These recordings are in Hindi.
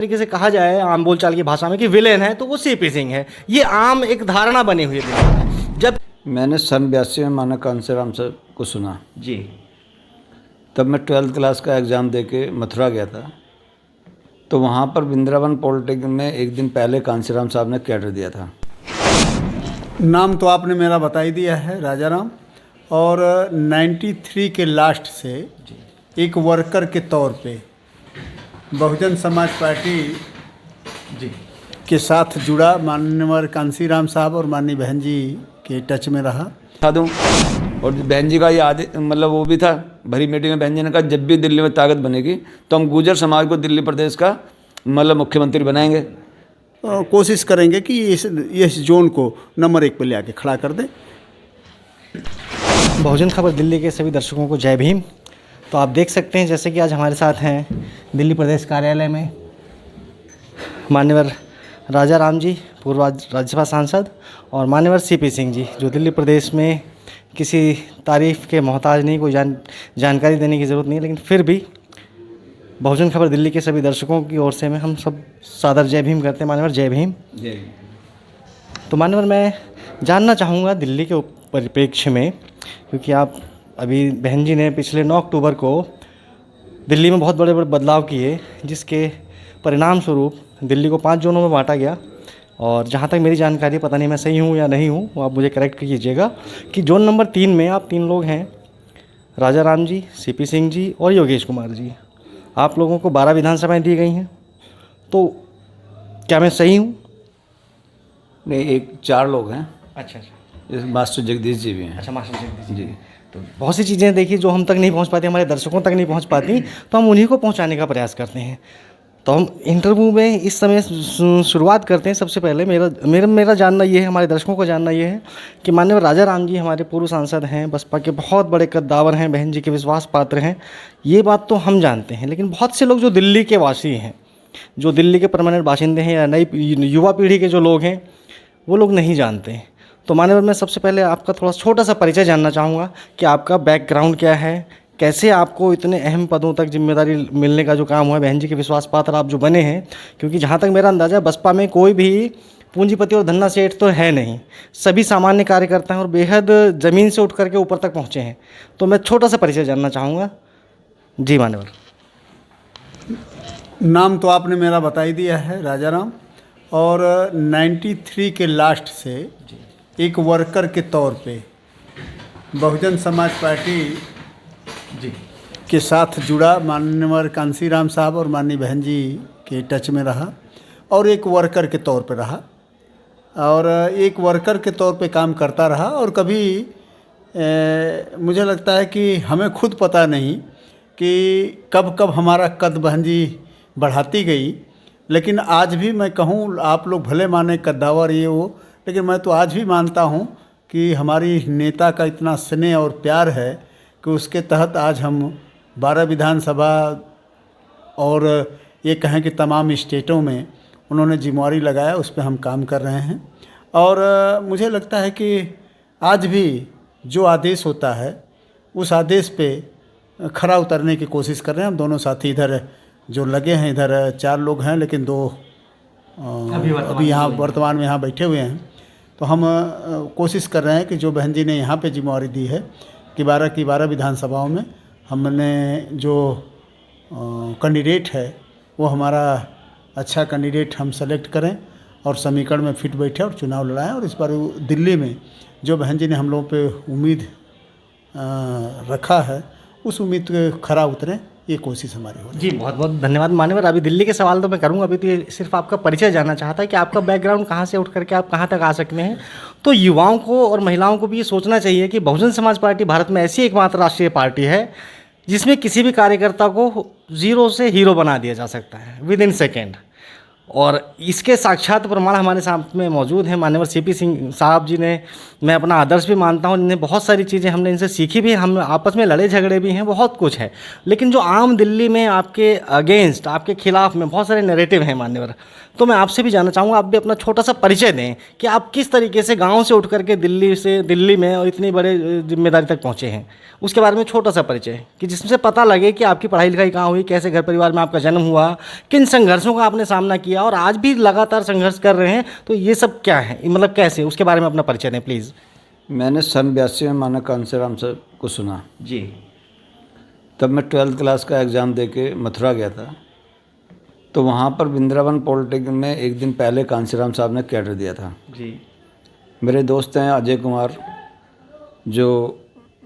तरीके से कहा जाए आम बोलचाल की भाषा में कि विलेन है तो वो सीपी सिंह है। ये आम एक धारणा बनी हुई है दिमाग में। जब मैंने सन 82 में माना कांसीराम सर को सुना, जी तब मैं 12th क्लास का एग्ज़ाम दे के मथुरा गया था। तो वहाँ पर वृंदावन पॉलिटेक्निक में एक दिन पहले कांसीराम साहब ने कैडर दिया था। नाम तो आपने मेरा बता ही दिया है, राजा राम। और 93 के लास्ट से एक वर्कर के तौर पे बहुजन समाज पार्टी जी के साथ जुड़ा। माननीय कांसीराम साहब और माननीय बहन जी के टच में रहा। बता दूँ, और बहन जी का ये आदि मतलब वो भी था, भरी मीटिंग में बहन जी ने कहा जब भी दिल्ली में ताकत बनेगी तो हम गुर्जर समाज को दिल्ली प्रदेश का मतलब मुख्यमंत्री बनाएंगे। कोशिश करेंगे कि इस जोन को नंबर 1 पे ले आके खड़ा कर दें। बहुजन खबर दिल्ली के सभी दर्शकों को जय भीम। तो आप देख सकते हैं जैसे कि आज हमारे साथ हैं दिल्ली प्रदेश कार्यालय में मान्यवर राजा राम जी, पूर्व राज्यसभा सांसद, और मान्यवर सीपी सिंह जी, जो दिल्ली प्रदेश में किसी तारीफ़ के मोहताज नहीं, कोई जानकारी देने की ज़रूरत नहीं है, लेकिन फिर भी बहुजन खबर दिल्ली के सभी दर्शकों की ओर से में हम सब सादर जय भीम करते हैं। मान्यवर जय भीम। तो मान्यवर मैं जानना चाहूँगा दिल्ली के परिप्रेक्ष्य में, क्योंकि आप अभी बहन जी ने पिछले 9 अक्टूबर को दिल्ली में बहुत बड़े बड़े बदलाव किए, जिसके परिणाम स्वरूप दिल्ली को 5 जोनों में बांटा गया। और जहाँ तक मेरी जानकारी, पता नहीं मैं सही हूँ या नहीं हूँ, वो आप मुझे करेक्ट कीजिएगा, कि जोन नंबर 3 में आप 3 लोग हैं, राजा राम जी, सीपी सिंह जी और योगेश कुमार जी। आप लोगों को 12 विधानसभाएँ दी गई हैं, तो क्या मैं सही हूँ? नहीं, 4 लोग हैं। अच्छा, मास्टर जगदीश जी भी हैं। अच्छा, मास्टर जगदीश जी। तो बहुत सी चीज़ें देखिए जो हम तक नहीं पहुंच पाती, हमारे दर्शकों तक नहीं पहुंच पाती, तो हम उन्हीं को पहुंचाने का प्रयास करते हैं। तो हम इंटरव्यू में इस समय शुरुआत करते हैं। सबसे पहले मेरा जानना ये है, हमारे दर्शकों को जानना ये है कि माननीय राजा राम जी हमारे पूर्व सांसद हैं, बसपा के बहुत बड़े कद्दावर हैं, बहन जी के विश्वास पात्र हैं, ये बात तो हम जानते हैं। लेकिन बहुत से लोग जो दिल्ली के वासी हैं, जो दिल्ली के परमानेंट बाशिंदे हैं या नई युवा पीढ़ी के जो लोग हैं, वो लोग नहीं जानते हैं। तो मान्यवर मैं सबसे पहले आपका थोड़ा छोटा सा परिचय जानना चाहूँगा कि आपका बैकग्राउंड क्या है, कैसे आपको इतने अहम पदों तक जिम्मेदारी मिलने का जो काम हुआ है, बहन जी के विश्वास पात्र आप जो बने हैं। क्योंकि जहाँ तक मेरा अंदाज़ा है, बसपा में कोई भी पूंजीपति और धन्ना सेठ तो है नहीं, सभी सामान्य कार्यकर्ता हैं और बेहद ज़मीन से उठ करके ऊपर तक पहुँचे हैं। तो मैं छोटा सा परिचय जानना चाहूँगा। जी मान्यवर। नाम तो आपने मेरा बता ही दिया है, राजा राम। और 93 के लास्ट से एक वर्कर के तौर पे बहुजन समाज पार्टी जी के साथ जुड़ा। माननीय कांसीराम साहब और माननीय बहन जी के टच में रहा और एक वर्कर के तौर पे रहा, और एक वर्कर के तौर पे काम करता रहा। और कभी मुझे लगता है कि हमें खुद पता नहीं कि कब कब हमारा कद बहन जी बढ़ाती गई। लेकिन आज भी मैं कहूँ, आप लोग भले माने कद्दावर ये वो, लेकिन मैं तो आज भी मानता हूँ कि हमारी नेता का इतना स्नेह और प्यार है कि उसके तहत आज हम 12 विधानसभा और ये कहें कि तमाम स्टेटों में उन्होंने जिम्मेवारी लगाया, उस पर हम काम कर रहे हैं। और मुझे लगता है कि आज भी जो आदेश होता है उस आदेश पे खरा उतरने की कोशिश कर रहे हैं। हम दोनों साथी इधर जो लगे हैं, इधर 4 लोग हैं, लेकिन 2 अभी यहाँ वर्तमान में यहाँ बैठे हुए हैं। तो हम कोशिश कर रहे हैं कि जो बहन जी ने यहाँ पे जिम्मेवारी दी है कि 12 की 12 विधानसभाओं में हमने जो कैंडिडेट है वो हमारा अच्छा कैंडिडेट हम सेलेक्ट करें और समीकरण में फिट बैठे और चुनाव लड़ाएं। और इस बार दिल्ली में जो बहन जी ने हम लोगों पे उम्मीद रखा है, उस उम्मीद के खरा उतरें, ये कोशिश हमारी हो। जी बहुत बहुत धन्यवाद मान्यवर। अभी दिल्ली के सवाल तो मैं करूँगा, अभी तो ये सिर्फ आपका परिचय जानना चाहता है कि आपका बैकग्राउंड कहाँ से उठ करके आप कहाँ तक आ सकते हैं। तो युवाओं को और महिलाओं को भी ये सोचना चाहिए कि बहुजन समाज पार्टी भारत में ऐसी एकमात्र राष्ट्रीय पार्टी है जिसमें किसी भी कार्यकर्ता को 0 से हीरो बना दिया जा सकता है विद इन सेकेंड। और इसके साक्षात प्रमाण हमारे सामने मौजूद हैं। माननीय सीपी सिंह साहब जी ने, मैं अपना आदर्श भी मानता हूँ, इन्हें बहुत सारी चीज़ें हमने इनसे सीखी भी, हम आपस में लड़े झगड़े भी हैं, बहुत कुछ है। लेकिन जो आम दिल्ली में आपके अगेंस्ट, आपके खिलाफ में बहुत सारे नैरेटिव हैं मान्यवर, तो मैं आपसे भी जानना चाहूँगा, आप भी अपना छोटा सा परिचय दें कि आप किस तरीके से गाँव से उठ करके दिल्ली में और इतनी बड़े जिम्मेदारी तक पहुँचे हैं, उसके बारे में छोटा सा परिचय, कि जिससे पता लगे कि आपकी पढ़ाई लिखाई कहाँ हुई, कैसे घर परिवार में आपका जन्म हुआ, किन संघर्षों का आपने सामना किया और आज भी लगातार संघर्ष कर रहे हैं, तो ये सब क्या है, मतलब कैसे, उसके बारे में अपना परिचय दें प्लीज़। मैंने सन 82 में माना कांसीराम सर को सुना जी। तब मैं 12th क्लास का एग्ज़ाम दे के मथुरा गया था। तो वहाँ पर वृंदावन पॉलिटेक्निक में एक दिन पहले कांसीराम साहब ने कैडर दिया था। जी। मेरे दोस्त हैं अजय कुमार, जो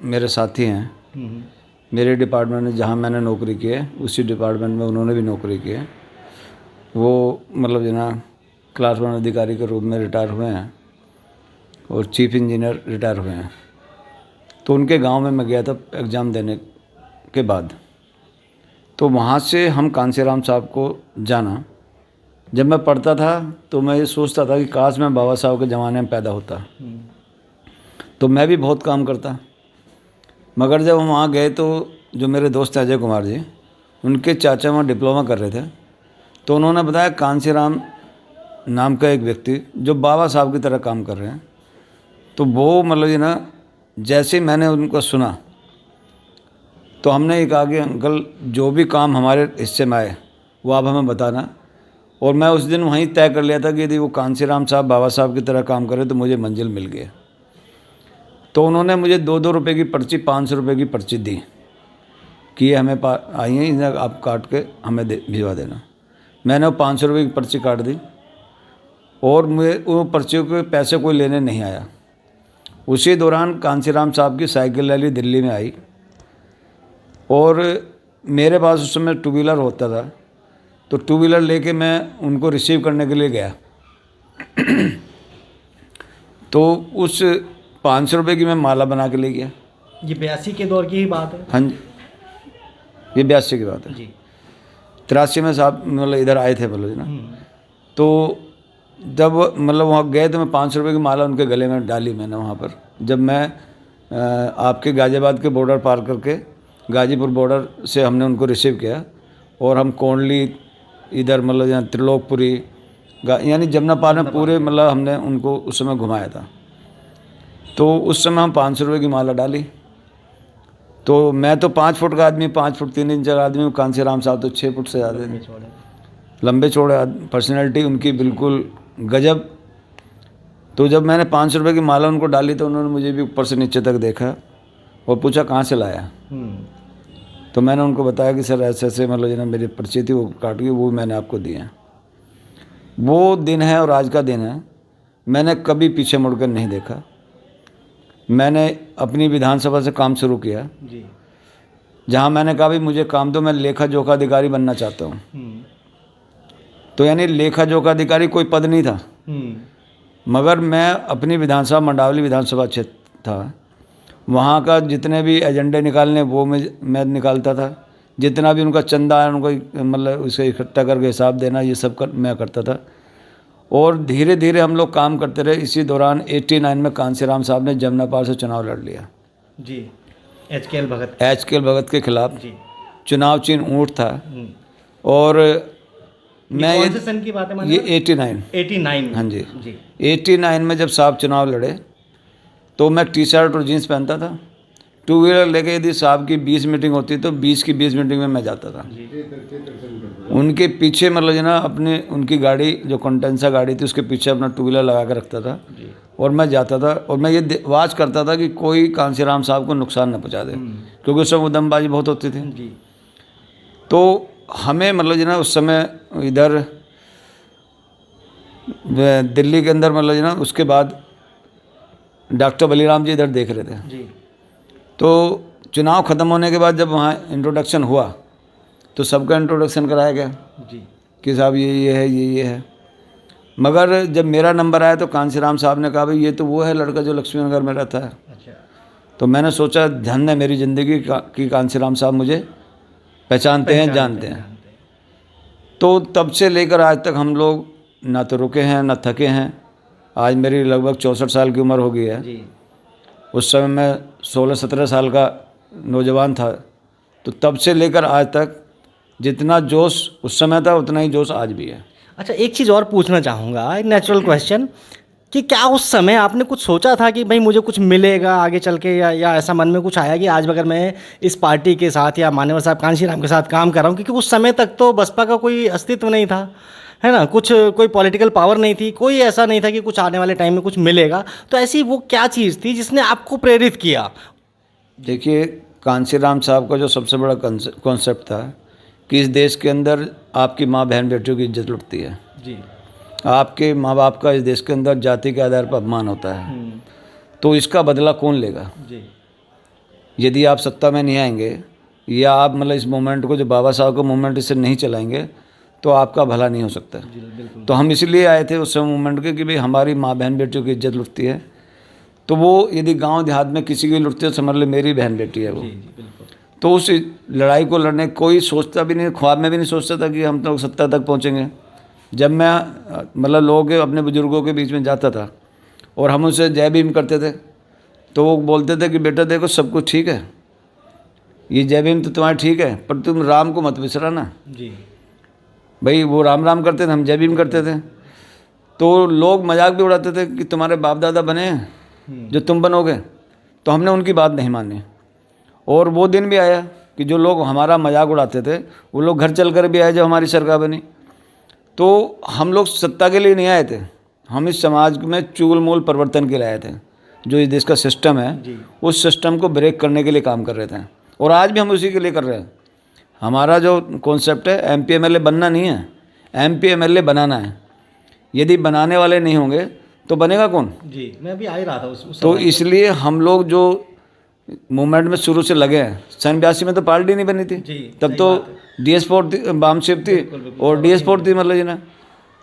मेरे साथी हैं, मेरे डिपार्टमेंट में जहाँ मैंने नौकरी की है उसी डिपार्टमेंट में उन्होंने भी नौकरी की है। वो मतलब जो ना क्लास 1 अधिकारी के रूप में रिटायर हुए हैं और चीफ इंजीनियर रिटायर हुए हैं। तो उनके गांव में मैं गया था एग्ज़ाम देने के बाद। तो वहाँ से हम कांसीराम साहब को जाना। जब मैं पढ़ता था तो मैं ये सोचता था कि काश मैं बाबा साहब के ज़माने में पैदा होता, तो मैं भी बहुत काम करता। मगर जब हम वहाँ गए तो जो मेरे दोस्त अजय कुमार जी, उनके चाचा वहाँ डिप्लोमा कर रहे थे, तो उन्होंने बताया कांसीराम नाम का एक व्यक्ति जो बाबा साहब की तरह काम कर रहे हैं। तो वो मतलब ये ना, जैसे मैंने उनको सुना तो हमने ये कहा कि अंकल जो भी काम हमारे हिस्से में आए वो आप हमें बताना। और मैं उस दिन वहीं तय कर लिया था कि यदि वो कांसीराम साहब बाबा साहब की तरह काम करें तो मुझे मंजिल मिल गई। तो उन्होंने मुझे 2-2 रुपये की पर्ची, 500 रुपये की पर्ची दी कि ये हमें आई हैं, इन्हें आप काट के हमें भिजवा देना। मैंने वो 500 रुपये की पर्ची काट दी और मुझे वो पर्चियों के पैसे कोई लेने नहीं आया। उसी दौरान कांसीराम साहब की साइकिल रैली दिल्ली में आई और मेरे पास उस समय 2 व्हीलर होता था, तो 2 व्हीलर लेके मैं उनको रिसीव करने के लिए गया। तो उस 500 रुपये की मैं माला बना के ले गया। ये 82 के दौर की ही बात है। हाँ जी, ये 82 की बात है जी। 83 में साहब मतलब इधर आए थे बोलो ना। तो जब मतलब वहाँ गए तो मैं 500 रुपये की माला उनके गले में डाली मैंने वहाँ पर। जब मैं आपके गाज़ियाबाद के बॉर्डर पार करके गाजीपुर बॉर्डर से हमने उनको रिसीव किया और हम कोंडली इधर मतलब यहाँ त्रिलोकपुरी यानी जमुना पार में पूरे मतलब हमने उनको उस समय घुमाया था। तो उस समय हम 500 रुपये की माला डाली। तो मैं तो 5 फुट का आदमी, 5 फुट 3 इंच का आदमी हूँ, कांसीराम साहब तो 6 फुट से ज़्यादा लंबे चौड़े, पर्सनैलिटी उनकी बिल्कुल गजब। तो जब मैंने 500 रुपये की माला उनको डाली तो उन्होंने मुझे भी ऊपर से नीचे तक देखा और पूछा कहाँ से लाया। तो मैंने उनको बताया कि सर ऐसे ऐसे मतलब जो ना मेरी पर्ची थी वो काट गई, वो मैंने आपको दी है। वो दिन है और आज का दिन है, मैंने कभी पीछे मुड़कर नहीं देखा। मैंने अपनी विधानसभा से काम शुरू किया जी। जहाँ मैंने कहा भाई मुझे काम दो, मैं लेखा जोखा अधिकारी बनना चाहता हूँ। तो यानी लेखा जोखा अधिकारी कोई पद नहीं था, मगर मैं अपनी विधानसभा मंडावली विधानसभा क्षेत्र था, वहाँ का जितने भी एजेंडे निकालने वो मैं निकालता था। जितना भी उनका चंदा है उनको मतलब उसे इकट्ठा करके हिसाब देना, ये सब मैं करता था। और धीरे धीरे हम लोग काम करते रहे। इसी दौरान 89 में कांसीराम साहब ने जमुना पार से चुनाव लड़ लिया जी। एच.के.एल. भगत के खिलाफ जी। चुनाव चिन्ह ऊँट था। और मैं कौन से सन की बात है? ये 89। हाँ जी। 89 में जब साहब चुनाव लड़े तो मैं टी शर्ट और जीन्स पहनता था। 2 व्हीलर लेके यदि साहब की 20 मीटिंग होती तो 20 की 20 मीटिंग में मैं जाता था। उनके पीछे मतलब जो ना अपने उनकी गाड़ी जो कंटेंसा गाड़ी थी उसके पीछे अपना 2 व्हीलर लगा कर रखता था और मैं जाता था। और मैं ये वाच करता था कि कोई कांसीराम साहब को नुकसान न पहुँचा दे, क्योंकि उस समय उद्यमबाजी बहुत होती थी। तो हमें मतलब जो ना उस समय इधर दिल्ली के अंदर मतलब जो ना उसके बाद डॉक्टर बलीराम जी इधर देख रहे थे जी। तो चुनाव ख़त्म होने के बाद जब वहाँ इंट्रोडक्शन हुआ तो सबका इंट्रोडक्शन कराया गया जी कि साहब ये है, ये है। मगर जब मेरा नंबर आया तो कांसीराम साहब ने कहा भाई ये तो वो है लड़का जो लक्ष्मी नगर में रहता है। अच्छा। तो मैंने सोचा धन्य है मेरी ज़िंदगी कि कांसीराम साहब मुझे पहचानते हैं, जानते हैं। तो तब से लेकर आज तक हम लोग ना तो रुके हैं ना थके हैं। आज मेरी लगभग 64 साल की उम्र हो गई है। जी। उस समय मैं 16-17 साल का नौजवान था। तो तब से लेकर आज तक जितना जोश उस समय था उतना ही जोश आज भी है। अच्छा, एक चीज़ और पूछना चाहूँगा, एक नेचुरल क्वेश्चन, कि क्या उस समय आपने कुछ सोचा था कि भाई मुझे कुछ मिलेगा आगे चल के, या ऐसा मन में कुछ आया कि आज अगर मैं इस पार्टी के साथ या मान्यवर साहब कांशीराम के साथ काम कर रहा हूँ, क्योंकि उस समय तक तो बसपा का कोई अस्तित्व नहीं था, है ना, कुछ कोई पॉलिटिकल पावर नहीं थी, कोई ऐसा नहीं था कि कुछ आने वाले टाइम में कुछ मिलेगा, तो ऐसी वो क्या चीज़ थी जिसने आपको प्रेरित किया? देखिए, कांशीराम साहब का जो सबसे बड़ा कॉन्सेप्ट था कि इस देश के अंदर आपकी माँ बहन बेटियों की इज्जत लुटती है। जी। आपके माँ बाप का इस देश के अंदर जाति के आधार पर अपमान होता है। तो इसका बदला कौन लेगा? जी। यदि आप सत्ता में नहीं आएंगे या आप मतलब इस मूवमेंट को, जो बाबा साहब का मूवमेंट, इससे नहीं चलाएंगे तो आपका भला नहीं हो सकता। तो हम इसलिए आए थे उस समय मूवमेंट के कि भाई हमारी माँ बहन बेटियों की इज्जत लुटती है। तो वो यदि गांव देहात में किसी की लुटती है तो समझ ले मेरी बहन बेटी है वो। तो उस लड़ाई को लड़ने कोई सोचता भी नहीं, ख्वाब में भी नहीं सोचता था कि हम लोग सत्ता तक पहुँचेंगे। जब मैं मतलब लोगों के, अपने बुजुर्गों के बीच में जाता था और हम उनसे जय भीम करते थे तो वो बोलते थे कि बेटा देखो सब कुछ ठीक है, ये जय भीम तो तुम्हारा ठीक है, पर तुम राम को मत बिसराना। जी। भाई वो राम राम करते थे, हम जय भीम करते थे। तो लोग मजाक भी उड़ाते थे कि तुम्हारे बाप दादा बने हैं जो तुम बनोगे। तो हमने उनकी बात नहीं मानी और वो दिन भी आया कि जो लोग हमारा मजाक उड़ाते थे वो लोग घर चल कर भी आए जब हमारी सरकार बनी। तो हम लोग सत्ता के लिए नहीं आए थे, हम इस समाज में चूल-मूल परिवर्तन के लिए आए थे। जो इस देश का सिस्टम है उस सिस्टम को ब्रेक करने के लिए काम कर रहे थे और आज भी हम उसी के लिए कर रहे हैं। हमारा जो कॉन्सेप्ट है एमपी एमएलए बनना नहीं है, एमपी एमएलए बनाना है। यदि बनाने वाले नहीं होंगे तो बनेगा कौन? जी, मैं अभी आ ही रहा था उस तो इसलिए हम लोग जो मूवमेंट में शुरू से लगे हैं, सन 82 में तो पार्टी नहीं बनी थी। तब तो DS4 बामशिप थी और DS4 थी मतलब जी ना।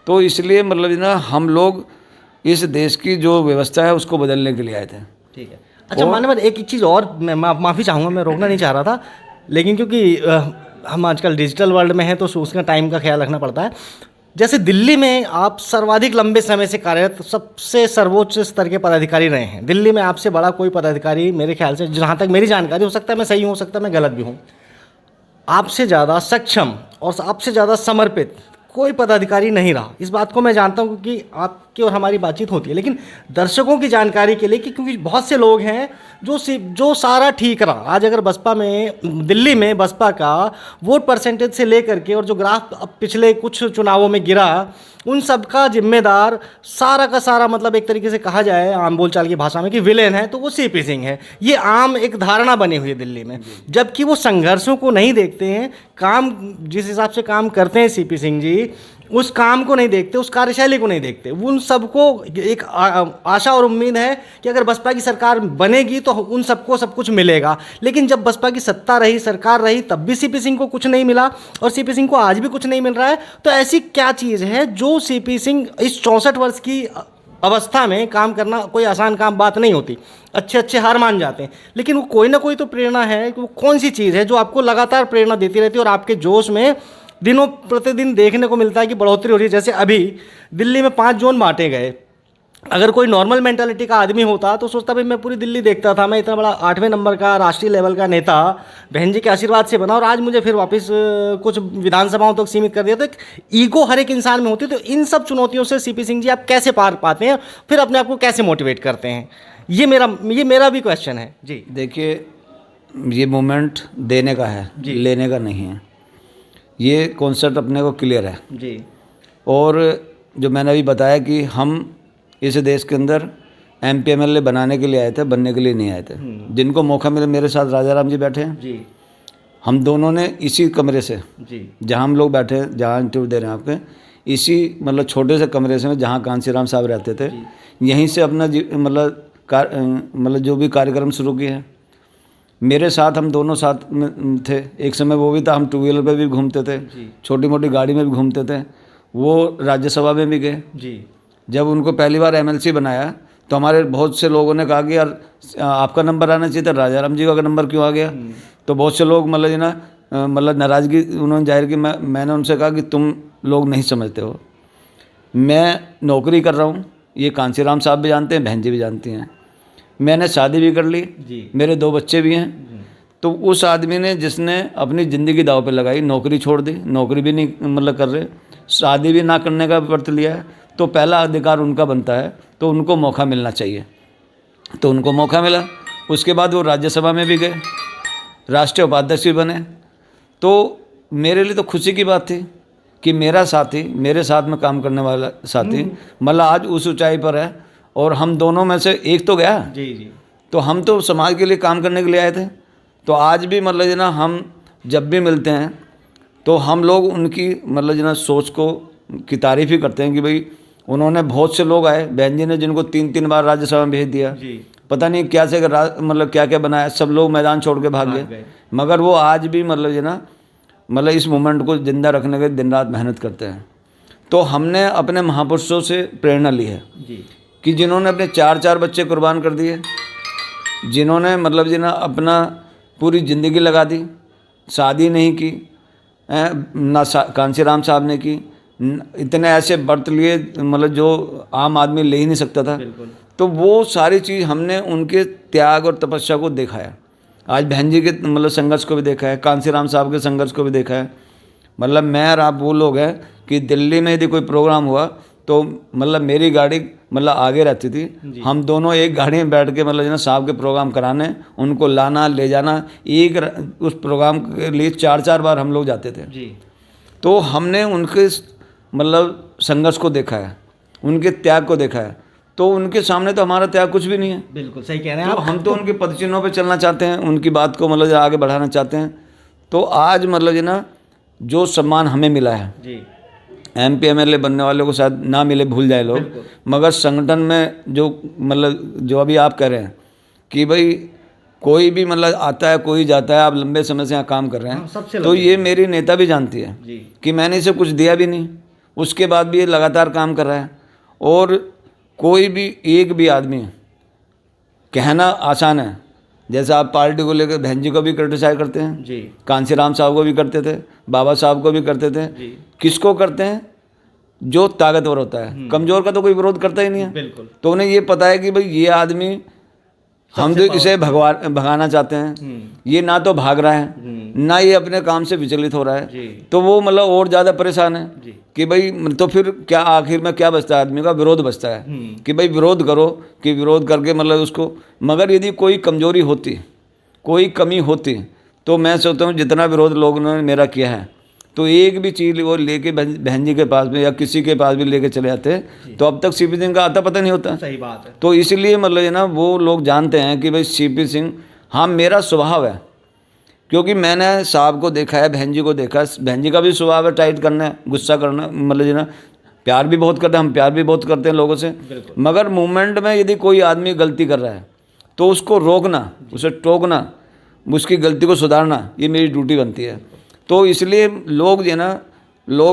तो इसलिए मतलब जी ना हम लोग इस देश की जो व्यवस्था है उसको बदलने के लिए आए थे। ठीक है। अच्छा मान्यवर, एक चीज़ और मैं माफ़ी चाहूँगा, मैं रोकना नहीं चाह रहा था, लेकिन क्योंकि हम आजकल डिजिटल वर्ल्ड में हैं तो उसका टाइम का ख्याल रखना पड़ता है। जैसे दिल्ली में आप सर्वाधिक लंबे समय से कार्यरत सबसे सर्वोच्च स्तर के पदाधिकारी रहे हैं। दिल्ली में आपसे बड़ा कोई पदाधिकारी मेरे ख्याल से, जहाँ तक मेरी जानकारी, हो सकता है मैं सही हूँ, हो सकता है मैं गलत भी हूँ, आपसे ज़्यादा सक्षम और आपसे ज़्यादा समर्पित कोई पदाधिकारी नहीं रहा। इस बात को मैं जानता हूँ क्योंकि आपकी और हमारी बातचीत होती है, लेकिन दर्शकों की जानकारी के लिए कि क्योंकि बहुत से लोग हैं जो सारा ठीक रहा। आज अगर बसपा में, दिल्ली में बसपा का वोट परसेंटेज से लेकर के और जो ग्राफ अब पिछले कुछ चुनावों में गिरा, उन सब का जिम्मेदार सारा का सारा, मतलब एक तरीके से कहा जाए आम बोलचाल की भाषा में कि विलेन है तो वो सीपी सिंह है। ये आम एक धारणा बनी हुई है दिल्ली में, जबकि वो संघर्षों को नहीं देखते हैं। काम जिस हिसाब से काम करते हैं सीपी सिंह जी, उस काम को नहीं देखते, उस कार्यशैली को नहीं देखते। उन सबको एक आशा और उम्मीद है कि अगर बसपा की सरकार बनेगी तो उन सबको सब कुछ मिलेगा। लेकिन जब बसपा की सत्ता रही, सरकार रही, तब भी सीपी सिंह को कुछ नहीं मिला और सीपी सिंह को आज भी कुछ नहीं मिल रहा है। तो ऐसी क्या चीज़ है जो सीपी सिंह, इस 64 वर्ष की अवस्था में काम करना कोई आसान काम बात नहीं होती, अच्छे हार मान जाते हैं, लेकिन वो कोई ना कोई तो प्रेरणा है कि वो कौन सी चीज़ है जो आपको लगातार प्रेरणा देती रहती है और आपके जोश में दिनों प्रतिदिन देखने को मिलता है कि बढ़ोतरी हो रही है। जैसे अभी दिल्ली में 5 जोन बांटे गए। अगर कोई नॉर्मल मेंटालिटी का आदमी होता तो सोचता भाई मैं पूरी दिल्ली देखता था, मैं इतना बड़ा 8वें नंबर का राष्ट्रीय लेवल का नेता बहन जी के आशीर्वाद से बना और आज मुझे फिर वापस कुछ विधानसभाओं तक सीमित कर दिया। तो एक ईगो हर एक इंसान में होती है। तो इन सब चुनौतियों से सीपी सिंह जी आप कैसे पार पाते हैं, फिर अपने आप को कैसे मोटिवेट करते हैं? ये मेरा भी क्वेश्चन है जी। देखिए, ये मूवमेंट देने का है, लेने का नहीं है। ये कॉन्सेप्ट अपने को क्लियर है जी। और जो मैंने अभी बताया कि हम इस देश के अंदर एमपी एमएलए बनाने के लिए आए थे, बनने के लिए नहीं आए थे। जिनको मौका मिला, मेरे साथ राजा राम जी बैठे हैं जी। हम दोनों ने इसी कमरे से जी, जहाँ हम लोग बैठे हैं, जहाँ इंटरव्यू दे रहे हैं आपके, इसी मतलब छोटे से कमरे से जहाँ कांशीराम साहब रहते थे, यहीं से अपना मतलब जो भी कार्यक्रम शुरू किए हैं। मेरे साथ हम दोनों साथ में थे। एक समय वो भी था, हम 2 व्हीलर पे भी घूमते थे, छोटी मोटी गाड़ी में भी घूमते थे। वो राज्यसभा में भी गए जी। जब उनको पहली बार एमएलसी बनाया तो हमारे बहुत से लोगों ने कहा कि यार आपका नंबर आना चाहिए था, राजा राम जी का नंबर क्यों आ गया? तो बहुत से लोग मतलब ना मतलब नाराज़गी उन्होंने जाहिर की। मैंने उनसे कहा कि तुम लोग नहीं समझते हो, मैं नौकरी कर रहा हूँ, ये कांसीराम साहब भी जानते हैं, बहन जी भी जानती हैं। मैंने शादी भी कर ली, मेरे 2 बच्चे भी हैं। तो उस आदमी ने जिसने अपनी ज़िंदगी दांव पे लगाई, नौकरी छोड़ दी, नौकरी भी नहीं मतलब कर रहे, शादी भी ना करने का व्रत लिया है, तो पहला अधिकार उनका बनता है, तो उनको मौका मिलना चाहिए। तो उनको मौका मिला। उसके बाद वो राज्यसभा में भी गए, राष्ट्रीय उपाध्यक्ष भी बने। तो मेरे लिए तो खुशी की बात थी कि मेरा साथी, मेरे साथ में काम करने वाला साथी मतलब आज उस ऊंचाई पर है, और हम दोनों में से एक तो गया। जी। तो हम तो समाज के लिए काम करने के लिए आए थे। तो आज भी मतलब जो ना हम जब भी मिलते हैं तो हम लोग उनकी मतलब जो ना सोच को की तारीफ़ ही करते हैं कि भाई उन्होंने, बहुत से लोग आए, बहन जी ने जिनको 3-3 बार राज्यसभा में भेज दिया, पता नहीं क्या से मतलब क्या क्या बनाया, सब लोग मैदान छोड़ के भाग गए, मगर वो आज भी मतलब जो ना मतलब इस मूवमेंट को ज़िंदा रखने के दिन रात मेहनत करते हैं। तो हमने अपने महापुरुषों से प्रेरणा ली है कि जिन्होंने अपने 4-4 बच्चे कुर्बान कर दिए, जिन्होंने मतलब जो ना अपना पूरी ज़िंदगी लगा दी, शादी नहीं की, ना कांसीराम साहब ने की, इतने ऐसे व्रत लिए मतलब जो आम आदमी ले ही नहीं सकता था। तो वो सारी चीज़ हमने उनके त्याग और तपस्या को देखा है। आज बहन जी के मतलब संघर्ष को भी देखा है, कांसीराम साहब के संघर्ष को भी देखा है। मतलब मैं और आप वो लोग हैं कि दिल्ली में यदि कोई प्रोग्राम हुआ तो मतलब मेरी गाड़ी मतलब आगे रहती थी, हम दोनों एक गाड़ी में बैठ के मतलब साहब के प्रोग्राम कराने, उनको लाना ले जाना, उस प्रोग्राम के लिए 4-4 बार हम लोग जाते थे। तो हमने उनके मतलब संघर्ष को देखा है, उनके त्याग को देखा है। तो उनके सामने तो हमारा त्याग कुछ भी नहीं है। बिल्कुल सही कह रहे हैं तो आप। हम तो उनके पदचिन्हों पे चलना चाहते हैं, उनकी बात को मतलब आगे बढ़ाना चाहते हैं। तो आज मतलब जो सम्मान हमें मिला है, MP MLA बनने वालों को शायद ना मिले, भूल जाए लोग, मगर संगठन में जो मतलब जो अभी आप कह रहे हैं कि भाई कोई भी मतलब आता है, कोई जाता है, आप लंबे समय से यहाँ काम कर रहे हैं, तो ये मेरी नेता भी जानती है कि मैंने इसे कुछ दिया भी नहीं, उसके बाद भी ये लगातार काम कर रहा है। और कोई भी एक भी आदमी, कहना आसान है, जैसे आप पार्टी को लेकर बहन जी को भी क्रिटिसाइज करते हैं, कांसीराम साहब को भी करते थे, बाबा साहब को भी करते थे, किसको करते हैं? जो ताकतवर होता है, कमज़ोर का तो कोई विरोध करता ही नहीं है। तो उन्हें ये पता है कि भाई ये आदमी, हम जो इसे भगाना चाहते हैं, ये ना तो भाग रहा है, ना ये अपने काम से विचलित हो रहा है, तो वो मतलब और ज़्यादा परेशान है कि भाई तो फिर क्या आखिर में क्या बचता है? आदमी का विरोध बचता है कि भाई विरोध करो, कि विरोध करके मतलब उसको, मगर यदि कोई कमजोरी होती, कोई कमी होती, तो मैं सोचता हूँ जितना विरोध लोगों ने मेरा किया है, तो एक भी चीज़ वो लेके बहन जी के पास में या किसी के पास भी लेके चले जाते, तो अब तक CP सिंह का आता पता नहीं होता। सही बात है। तो इसलिए मतलब वो लोग जानते हैं कि भाई CP सिंह, हाँ मेरा स्वभाव है, क्योंकि मैंने साहब को देखा है, बहन जी को देखा है। बहन जी का भी स्वभाव है टाइट करना, गुस्सा करना, मतलब प्यार भी बहुत करते हैं, हम प्यार भी बहुत करते हैं लोगों से, मगर मूवमेंट में यदि कोई आदमी गलती कर रहा है तो उसको रोकना, उसे टोकना, उसकी गलती को सुधारना, ये मेरी ड्यूटी बनती है। तो इसलिए लोग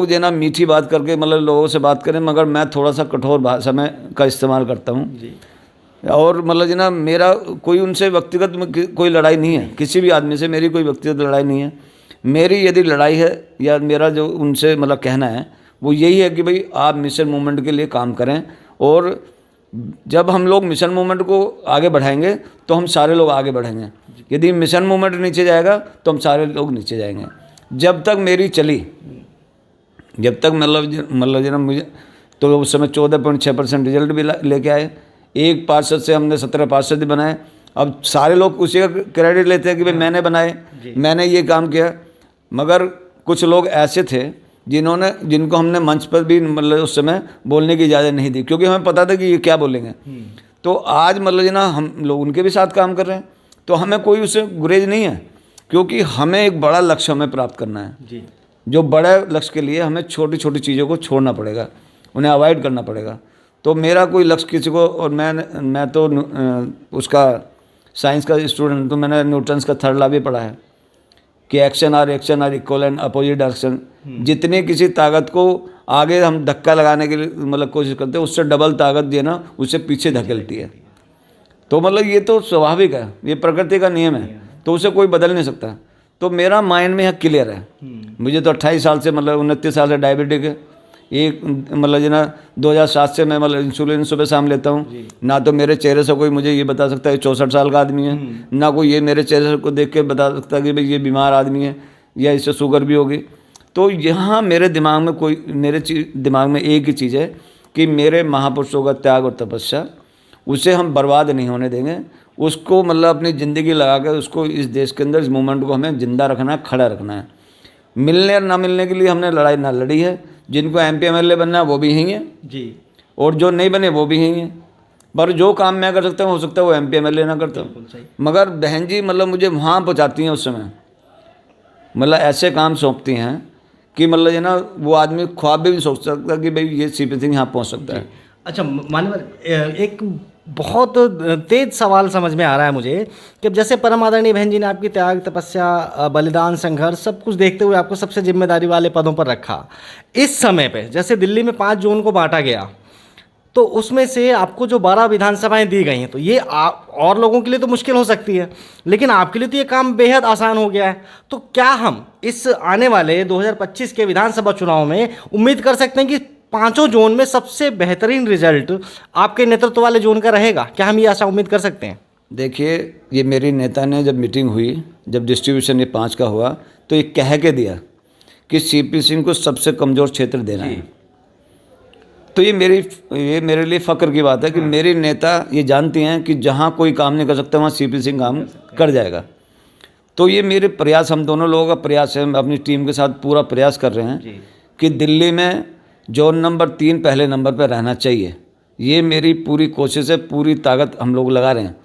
जो ना मीठी बात करके मतलब लोगों से बात करें, मगर मैं थोड़ा सा कठोर भाषा में का इस्तेमाल करता हूँ। और मतलब मेरा कोई उनसे व्यक्तिगत कोई लड़ाई नहीं है, किसी भी आदमी से मेरी कोई व्यक्तिगत लड़ाई नहीं है। मेरी यदि लड़ाई है या मेरा जो उनसे मतलब कहना है वो यही है कि भाई आप मिशन मूवमेंट के लिए काम करें, और जब हम लोग मिशन मूवमेंट को आगे बढ़ाएंगे तो हम सारे लोग आगे बढ़ेंगे। यदि मिशन मूवमेंट नीचे जाएगा तो हम सारे लोग नीचे जाएंगे। जब तक मेरी चली, जब तक मतलब मुझे, तो उस समय 14.6% रिजल्ट भी लेके आए, एक पार्षद से हमने 17 पार्षद बनाए। अब सारे लोग उसी का क्रेडिट लेते हैं कि भाई मैंने बनाए, मैंने ये काम किया, मगर कुछ लोग ऐसे थे जिनको हमने मंच पर भी मतलब उस समय बोलने की इजाज़त नहीं दी, क्योंकि हमें पता था कि ये क्या बोलेंगे। तो आज मतलब हम लोग उनके भी साथ काम कर रहे हैं, तो हमें कोई उससे गुरेज नहीं है, क्योंकि हमें एक बड़ा लक्ष्य हमें प्राप्त करना है। जो बड़े लक्ष्य के लिए हमें छोटी छोटी चीज़ों को छोड़ना पड़ेगा, उन्हें अवॉइड करना पड़ेगा। तो मेरा कोई लक्ष्य किसी को, और मैं तो उसका साइंस का स्टूडेंट, तो मैंने न्यूटन्स का 3rd लॉ भी पढ़ा है कि action are equal and opposite direction. जितने किसी ताकत को आगे हम धक्का लगाने के लिए मतलब कोशिश करते हैं, उससे डबल ताकत जो है ना उससे पीछे धकेलती है। तो मतलब ये तो स्वाभाविक है, ये प्रकृति का नियम है, तो उसे कोई बदल नहीं सकता। तो मेरा माइंड में यह क्लियर है। मुझे तो 28 साल से मतलब 29 साल से डायबिटिक है। एक मतलब जो ना 2007 से मैं मतलब इंसुलिन सुबह शाम लेता हूँ। ना तो मेरे चेहरे से कोई मुझे ये बता सकता है 64 साल का आदमी है, ना कोई ये मेरे चेहरे को देख के बता सकता है कि भाई ये बीमार आदमी है या इससे शुगर भी होगी। तो यहाँ मेरे दिमाग में दिमाग में एक ही चीज़ है कि मेरे महापुरुषों का त्याग और तपस्या, उसे हम बर्बाद नहीं होने देंगे। उसको मतलब अपनी ज़िंदगी लगा कर उसको इस देश के अंदर इस मूवमेंट को हमें ज़िंदा रखना है, खड़ा रखना है। मिलने और ना मिलने के लिए हमने लड़ाई ना लड़ी है। जिनको MP MLA बनना है वो भी यहीं है जी, और जो नहीं बने वो भी यहीं है। पर जो काम मैं कर सकता हूँ हो सकता है वो MP MLA ना करता हूँ, मगर बहन जी मतलब मुझे वहाँ पहुँचाती हैं उस समय, मतलब ऐसे काम सौंपती हैं कि मतलब ये ना वो आदमी ख्वाब भी सोच सकता कि भाई ये CP सिंह यहाँ पहुँच सकता है। अच्छा मान्यवर, एक बहुत तेज सवाल समझ में आ रहा है मुझे कि जैसे परम आदरणीय बहन जी ने आपकी त्याग तपस्या, बलिदान, संघर्ष सब कुछ देखते हुए आपको सबसे जिम्मेदारी वाले पदों पर रखा। इस समय पे जैसे दिल्ली में 5 जून को बांटा गया, तो उसमें से आपको जो 12 विधानसभाएं दी गई हैं, तो ये और लोगों के लिए तो मुश्किल हो सकती है, लेकिन आपके लिए तो ये काम बेहद आसान हो गया है। तो क्या हम इस आने वाले 2025 के विधानसभा चुनाव में उम्मीद कर सकते हैं कि 5 जोन में सबसे बेहतरीन रिजल्ट आपके नेतृत्व वाले जोन का रहेगा? क्या हम ये आशा उम्मीद कर सकते हैं? देखिए, ये मेरी नेता ने जब मीटिंग हुई, जब डिस्ट्रीब्यूशन ये 5 का हुआ, तो ये कह के दिया कि CP सिंह को सबसे कमज़ोर क्षेत्र देना है। तो ये मेरे लिए फ़ख्र की बात है कि मेरी नेता ये जानती हैं कि जहाँ कोई काम नहीं कर सकता वहाँ CP सिंह काम कर जाएगा। तो ये मेरे प्रयास, हम दोनों लोगों का प्रयास है, हम अपनी टीम के साथ पूरा प्रयास कर रहे हैं कि दिल्ली में जोन नंबर 3 पहले नंबर पर रहना चाहिए। ये मेरी पूरी कोशिश है, पूरी ताकत हम लोग लगा रहे हैं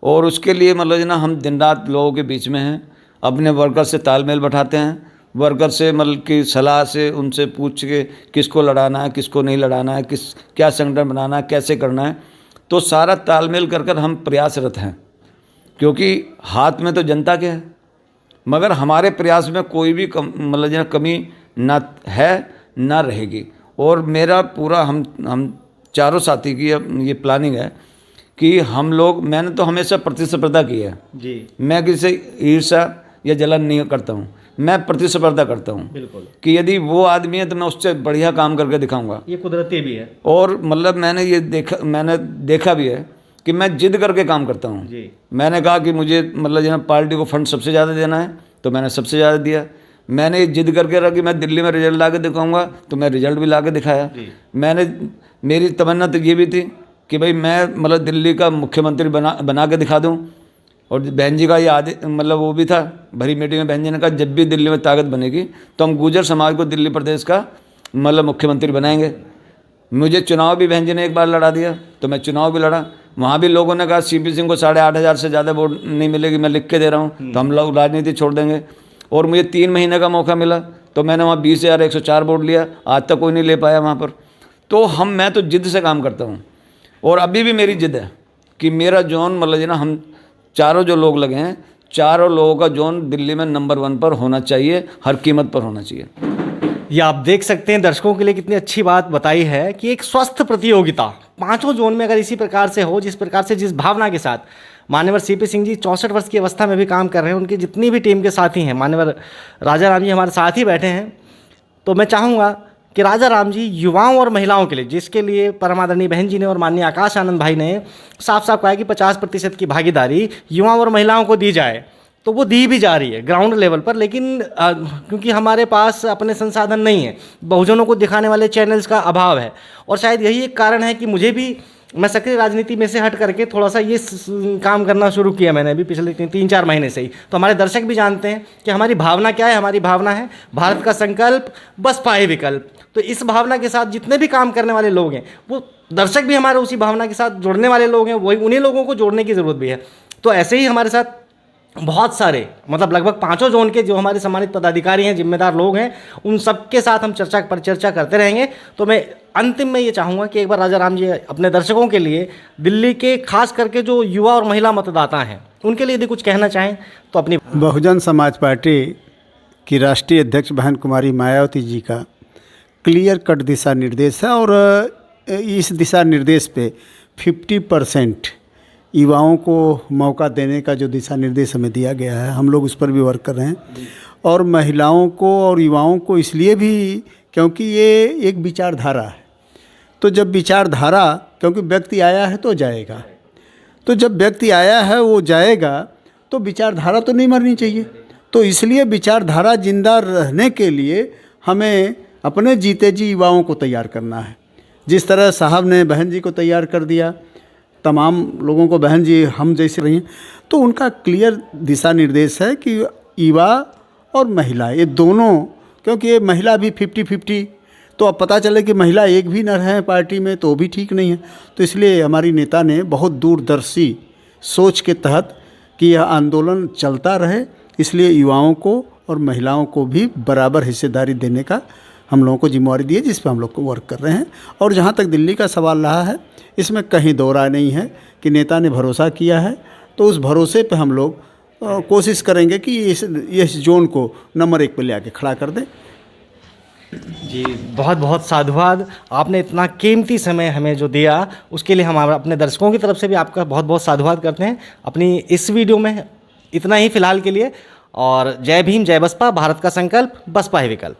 और उसके लिए मतलब ना हम दिन रात लोगों के बीच में हैं, अपने वर्कर से तालमेल बैठाते हैं, वर्कर से मतलब की सलाह से उनसे पूछ के किसको लड़ाना है, किसको नहीं लड़ाना है, क्या संगठन बनाना है, कैसे करना है। तो सारा तालमेल कर कर हम प्रयासरत हैं, क्योंकि हाथ में तो जनता के है, मगर हमारे प्रयास में कोई भी मतलब कमी ना है ना रहेगी। और मेरा पूरा हम चारों साथी की ये प्लानिंग है कि हम लोग, मैंने तो हमेशा प्रतिस्पर्धा की है जी, मैं किसी ईर्ष्या या जलन नहीं करता हूँ, मैं प्रतिस्पर्धा करता हूँ। बिल्कुल, कि यदि वो आदमी है तो मैं उससे बढ़िया काम करके दिखाऊंगा। ये कुदरती भी है। और मतलब मैंने देखा भी है कि मैं जिद करके काम करता हूँ। जी, मैंने कहा कि मुझे मतलब जो है पार्टी को फंड सबसे ज़्यादा देना है, तो मैंने सबसे ज़्यादा दिया। मैंने ये जिद करके रहा कि मैं दिल्ली में रिजल्ट ला के दिखाऊँगा, तो मैं रिजल्ट भी ला के दिखाया। मेरी तमन्ना तो ये भी थी कि भाई मैं मतलब दिल्ली का मुख्यमंत्री बना के दिखा दूँ। और बहन जी का ये मतलब वो भी था, भरी मीटिंग में बहन जी ने कहा जब भी दिल्ली में ताकत बनेगी तो हम गुर्जर समाज को दिल्ली प्रदेश का मतलब मुख्यमंत्री बनाएंगे। मुझे चुनाव भी बहन जी ने एक बार लड़ा दिया, तो मैं चुनाव भी लड़ा। वहाँ भी लोगों ने कहा CP सिंह को 8,500 से ज़्यादा वोट नहीं मिलेगी, मैं लिख के दे रहा हूँ, तो हम लोग राजनीति छोड़ देंगे। और मुझे 3 महीने का मौका मिला, तो मैंने वहाँ 20,104 वोट लिया, आज तक कोई नहीं ले पाया वहाँ पर। तो मैं तो जिद से काम करता हूँ और अभी भी मेरी जिद है कि मेरा जोन मतलब ना हम चारों जो लोग लगे हैं, चारों लोगों का जोन दिल्ली में नंबर 1 पर होना चाहिए, हर कीमत पर होना चाहिए। ये आप देख सकते हैं दर्शकों के लिए कितनी अच्छी बात बताई है कि एक स्वस्थ प्रतियोगिता 5 जोन में अगर इसी प्रकार से हो, जिस प्रकार से, जिस भावना के साथ मान्यवर CP सिंह जी 64 वर्ष की अवस्था में भी काम कर रहे हैं, उनकी जितनी भी टीम के साथी हैं, मान्यवर राजा राम जी हमारे साथ ही बैठे हैं, तो मैं चाहूँगा कि राजा राम जी युवाओं और महिलाओं के लिए, जिसके लिए परम आदरणीय बहन जी ने और माननीय आकाश आनंद भाई ने साफ साफ कहा कि 50% की भागीदारी युवाओं और महिलाओं को दी जाए, तो वो दी भी जा रही है ग्राउंड लेवल पर। लेकिन क्योंकि हमारे पास अपने संसाधन नहीं है, बहुजनों को दिखाने वाले चैनल्स का अभाव है, और शायद यही एक कारण है कि मुझे भी, मैं सक्रिय राजनीति में से हट करके थोड़ा सा ये काम करना शुरू किया मैंने अभी पिछले 3-4 महीने से ही। तो हमारे दर्शक भी जानते हैं कि हमारी भावना क्या है। हमारी भावना है भारत का संकल्प, बसपा ही विकल्प। तो इस भावना के साथ जितने भी काम करने वाले लोग हैं, वो दर्शक भी हमारे उसी भावना के साथ जुड़ने वाले लोग हैं, वही उन्हीं लोगों को जोड़ने की ज़रूरत भी है। तो ऐसे ही हमारे साथ बहुत सारे, मतलब लगभग 5 जोन के जो हमारे सम्मानित पदाधिकारी हैं, जिम्मेदार लोग हैं, उन सबके साथ हम चर्चा करते रहेंगे। तो मैं अंतिम में ये चाहूँगा कि एक बार राजा राम जी अपने दर्शकों के लिए, दिल्ली के खास करके जो युवा और महिला मतदाता हैं, उनके लिए यदि कुछ कहना चाहें तो अपनी। बहुजन समाज पार्टी की राष्ट्रीय अध्यक्ष बहन कुमारी मायावती जी का क्लियर कट दिशा निर्देश है और इस दिशा निर्देश पे 50% युवाओं को मौका देने का जो दिशा निर्देश हमें दिया गया है, हम लोग उस पर भी वर्क कर रहे हैं। और महिलाओं को और युवाओं को इसलिए भी, क्योंकि ये एक विचारधारा है। तो जब विचारधारा, क्योंकि व्यक्ति आया है तो जाएगा, तो जब व्यक्ति आया है वो जाएगा, तो विचारधारा तो नहीं मरनी चाहिए। तो इसलिए विचारधारा जिंदा रहने के लिए हमें अपने जीते जी युवाओं को तैयार करना है। जिस तरह साहब ने बहन जी को तैयार कर दिया, तमाम लोगों को बहन जी हम जैसे रही, तो उनका क्लियर दिशा निर्देश है कि युवा और महिला ये दोनों, क्योंकि ये महिला भी 50-50, तो अब पता चले कि महिला एक भी न रहे पार्टी में तो भी ठीक नहीं है। तो इसलिए हमारी नेता ने बहुत दूरदर्शी सोच के तहत कि यह आंदोलन चलता रहे, इसलिए युवाओं को और महिलाओं को भी बराबर हिस्सेदारी देने का हम लोगों को जिम्मेवारी दी है, जिस पर हम लोग को वर्क कर रहे हैं। और जहाँ तक दिल्ली का सवाल रहा है, इसमें कहीं दो राय नहीं है कि नेता ने भरोसा किया है, तो उस भरोसे पे हम लोग कोशिश करेंगे कि इस जोन को नंबर 1 पे ले आके खड़ा कर दें। जी, बहुत बहुत साधुवाद। आपने इतना कीमती समय हमें जो दिया, उसके लिए हम अपने दर्शकों की तरफ से भी आपका बहुत बहुत साधुवाद करते हैं। अपनी इस वीडियो में इतना ही फ़िलहाल के लिए। और जय भीम, जय बसपा, भारत का संकल्प, बसपा ही विकल्प।